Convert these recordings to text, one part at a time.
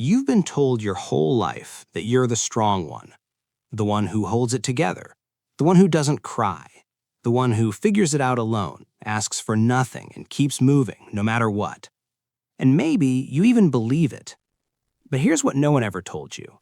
You've been told your whole life that you're the strong one, the one who holds it together, the one who doesn't cry, the one who figures it out alone, asks for nothing, and keeps moving no matter what. And maybe you even believe it. But here's what no one ever told you.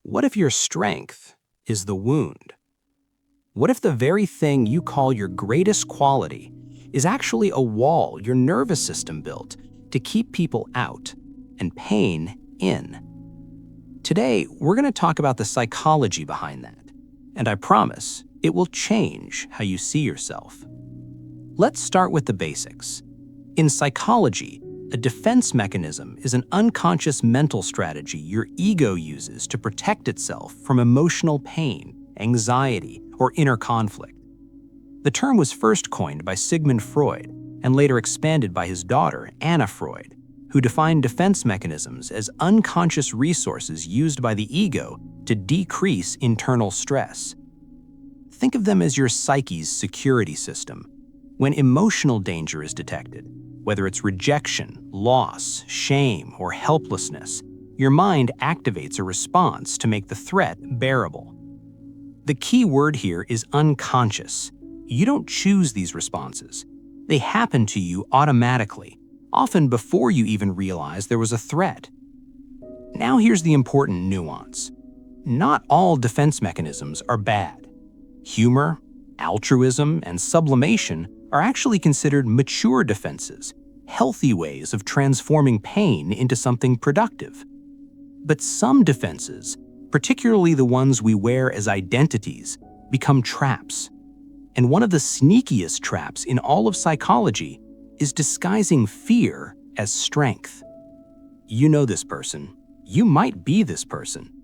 What if your strength is the wound? What if the very thing you call your greatest quality is actually a wall your nervous system built to keep people out and pain in? Today, we're going to talk about the psychology behind that, and I promise it will change how you see yourself. Let's start with the basics. In psychology, a defense mechanism is an unconscious mental strategy your ego uses to protect itself from emotional pain, anxiety, or inner conflict. The term was first coined by Sigmund Freud and later expanded by his daughter, Anna Freud, who defined defense mechanisms as unconscious resources used by the ego to decrease internal stress. Think of them as your psyche's security system. When emotional danger is detected, whether it's rejection, loss, shame, or helplessness, your mind activates a response to make the threat bearable. The key word here is unconscious. You don't choose these responses. They happen to you automatically, often before you even realize there was a threat. Now here's the important nuance. Not all defense mechanisms are bad. Humor, altruism, and sublimation are actually considered mature defenses, healthy ways of transforming pain into something productive. But some defenses, particularly the ones we wear as identities, become traps. And one of the sneakiest traps in all of psychology is disguising fear as strength. You know this person. You might be this person.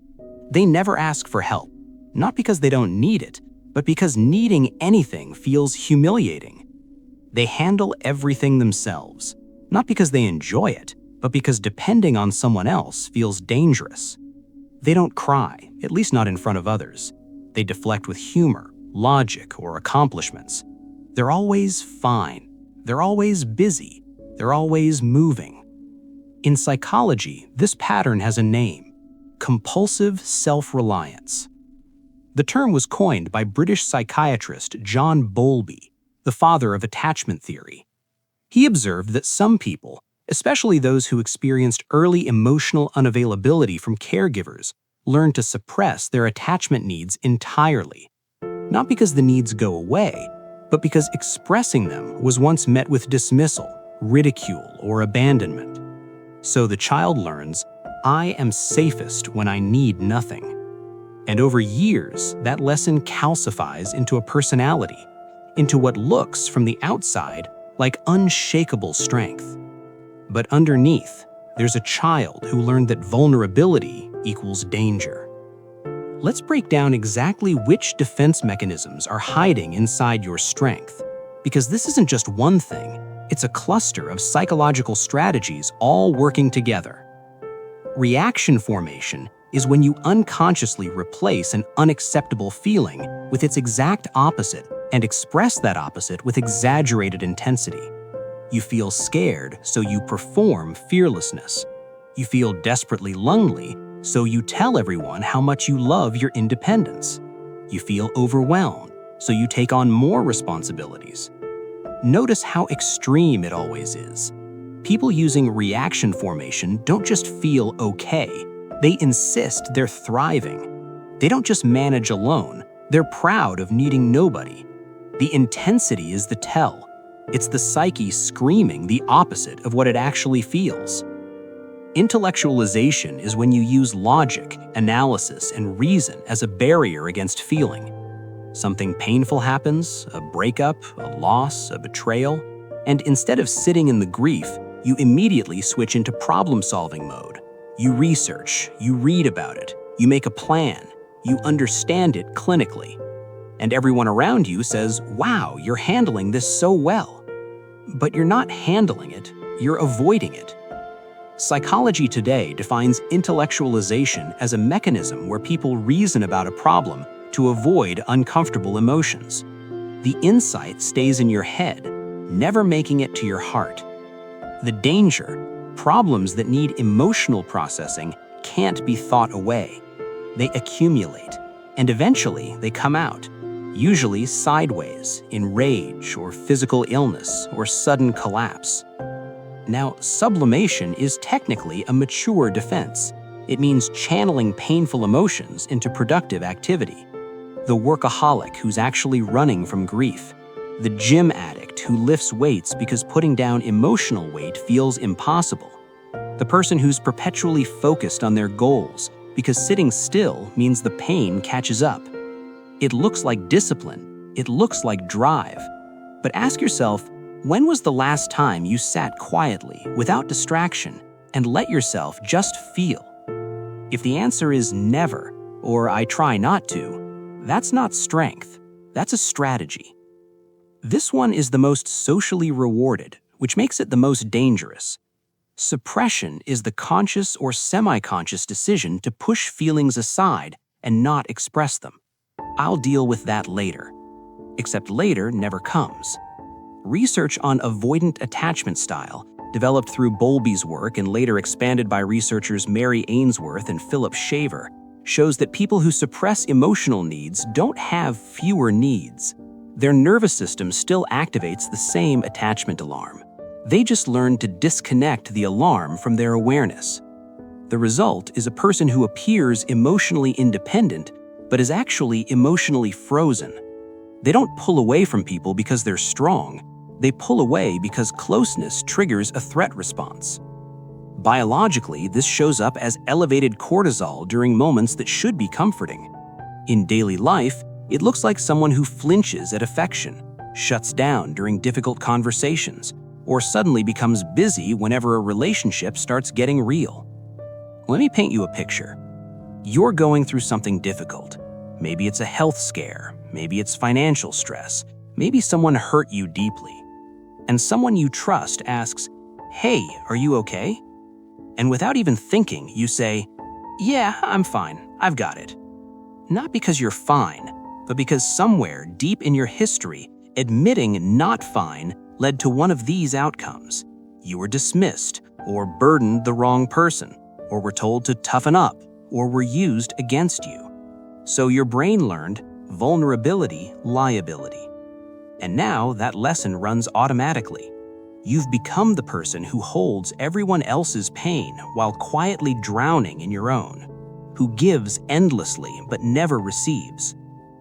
They never ask for help, not because they don't need it, but because needing anything feels humiliating. They handle everything themselves, not because they enjoy it, but because depending on someone else feels dangerous. They don't cry, at least not in front of others. They deflect with humor, logic, or accomplishments. They're always fine. They're always busy. They're always moving. In psychology, this pattern has a name: compulsive self-reliance. The term was coined by British psychiatrist John Bowlby, the father of attachment theory. He observed that some people, especially those who experienced early emotional unavailability from caregivers, learned to suppress their attachment needs entirely. Not because the needs go away, but because expressing them was once met with dismissal, ridicule, or abandonment. So the child learns, I am safest when I need nothing. And over years, that lesson calcifies into a personality, into what looks from the outside like unshakable strength. But underneath, there's a child who learned that vulnerability equals danger. Let's break down exactly which defense mechanisms are hiding inside your strength, because this isn't just one thing, it's a cluster of psychological strategies all working together. Reaction formation is when you unconsciously replace an unacceptable feeling with its exact opposite and express that opposite with exaggerated intensity. You feel scared, so you perform fearlessness. You feel desperately lonely, so you tell everyone how much you love your independence. You feel overwhelmed, so you take on more responsibilities. Notice how extreme it always is. People using reaction formation don't just feel okay, they insist they're thriving. They don't just manage alone, they're proud of needing nobody. The intensity is the tell. It's the psyche screaming the opposite of what it actually feels. Intellectualization is when you use logic, analysis, and reason as a barrier against feeling. Something painful happens, a breakup, a loss, a betrayal, and instead of sitting in the grief, you immediately switch into problem-solving mode. You research, you read about it, you make a plan, you understand it clinically. And everyone around you says, wow, you're handling this so well. But you're not handling it, you're avoiding it. Psychology today defines intellectualization as a mechanism where people reason about a problem to avoid uncomfortable emotions. The insight stays in your head, never making it to your heart. The danger Problems that need emotional processing can't be thought away. They accumulate, and eventually they come out, usually sideways, in rage or physical illness or sudden collapse. Now, sublimation is technically a mature defense. It means channeling painful emotions into productive activity. The workaholic who's actually running from grief. The gym addict who lifts weights because putting down emotional weight feels impossible. The person who's perpetually focused on their goals because sitting still means the pain catches up. It looks like discipline. It looks like drive. But ask yourself, when was the last time you sat quietly, without distraction, and let yourself just feel? If the answer is never, or I try not to, that's not strength. That's a strategy. This one is the most socially rewarded, which makes it the most dangerous. Suppression is the conscious or semi-conscious decision to push feelings aside and not express them. I'll deal with that later. Except later never comes. Research on avoidant attachment style, developed through Bowlby's work and later expanded by researchers Mary Ainsworth and Philip Shaver, shows that people who suppress emotional needs don't have fewer needs. Their nervous system still activates the same attachment alarm. They just learn to disconnect the alarm from their awareness. The result is a person who appears emotionally independent, but is actually emotionally frozen. They don't pull away from people because they're strong. They pull away because closeness triggers a threat response. Biologically, this shows up as elevated cortisol during moments that should be comforting. In daily life, it looks like someone who flinches at affection, shuts down during difficult conversations, or suddenly becomes busy whenever a relationship starts getting real. Let me paint you a picture. You're going through something difficult. Maybe it's a health scare, maybe it's financial stress, maybe someone hurt you deeply. And someone you trust asks, "Hey, are you okay?" And without even thinking, you say, "Yeah, I'm fine, I've got it." Not because you're fine, but because somewhere deep in your history, admitting not fine led to one of these outcomes. You were dismissed, or burdened the wrong person, or were told to toughen up, or were used against you. So your brain learned vulnerability, liability. And now that lesson runs automatically. You've become the person who holds everyone else's pain while quietly drowning in your own, who gives endlessly but never receives,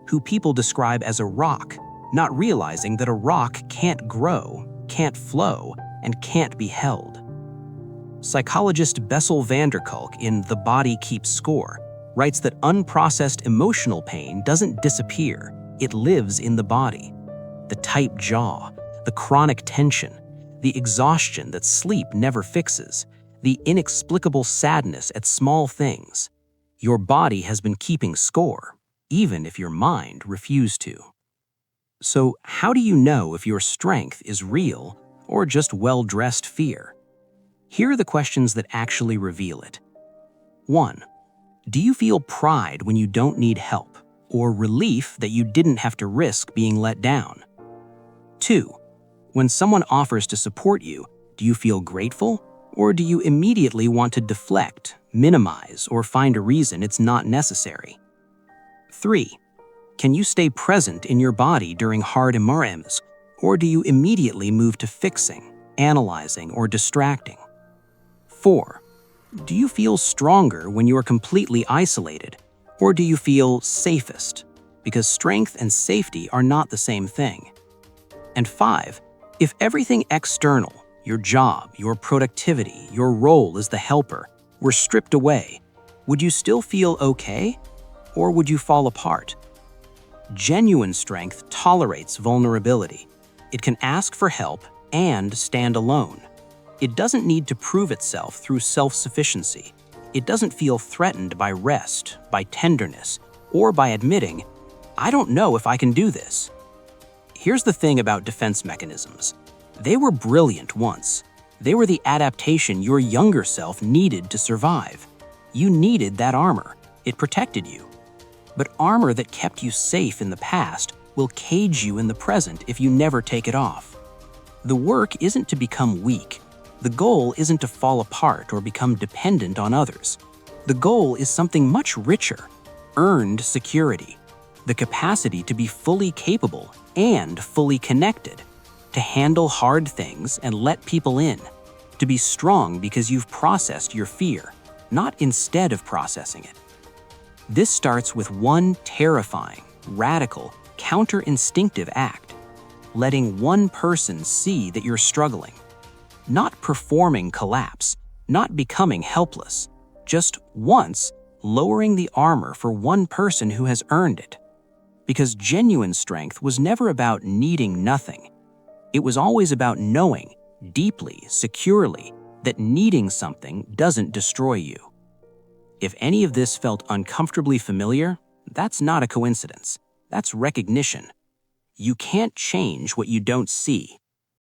who people describe as a rock, not realizing that a rock can't grow, can't flow, and can't be held. Psychologist Bessel van der Kolk in The Body Keeps Score writes that unprocessed emotional pain doesn't disappear, it lives in the body. The tight jaw, the chronic tension, the exhaustion that sleep never fixes, the inexplicable sadness at small things. Your body has been keeping score, even if your mind refused to. So how do you know if your strength is real or just well-dressed fear? Here are the questions that actually reveal it. 1. Do you feel pride when you don't need help, or relief that you didn't have to risk being let down? 2. When someone offers to support you, do you feel grateful, or do you immediately want to deflect, minimize, or find a reason it's not necessary? 3. Can you stay present in your body during hard emotions, or do you immediately move to fixing, analyzing, or distracting? 4. Do you feel stronger when you are completely isolated, or do you feel safest? Because strength and safety are not the same thing. And 5. If everything external, your job, your productivity, your role as the helper, were stripped away, would you still feel okay, or would you fall apart? Genuine strength tolerates vulnerability. It can ask for help and stand alone. It doesn't need to prove itself through self-sufficiency. It doesn't feel threatened by rest, by tenderness, or by admitting, "I don't know if I can do this." Here's the thing about defense mechanisms. They were brilliant once. They were the adaptation your younger self needed to survive. You needed that armor. It protected you. But armor that kept you safe in the past will cage you in the present if you never take it off. The work isn't to become weak. The goal isn't to fall apart or become dependent on others. The goal is something much richer: earned security, the capacity to be fully capable and fully connected, to handle hard things and let people in, to be strong because you've processed your fear, not instead of processing it. This starts with one terrifying, radical, counter-instinctive act: letting one person see that you're struggling. Not performing collapse, not becoming helpless, just once lowering the armor for one person who has earned it. Because genuine strength was never about needing nothing. It was always about knowing, deeply, securely, that needing something doesn't destroy you. If any of this felt uncomfortably familiar, that's not a coincidence. That's recognition. You can't change what you don't see.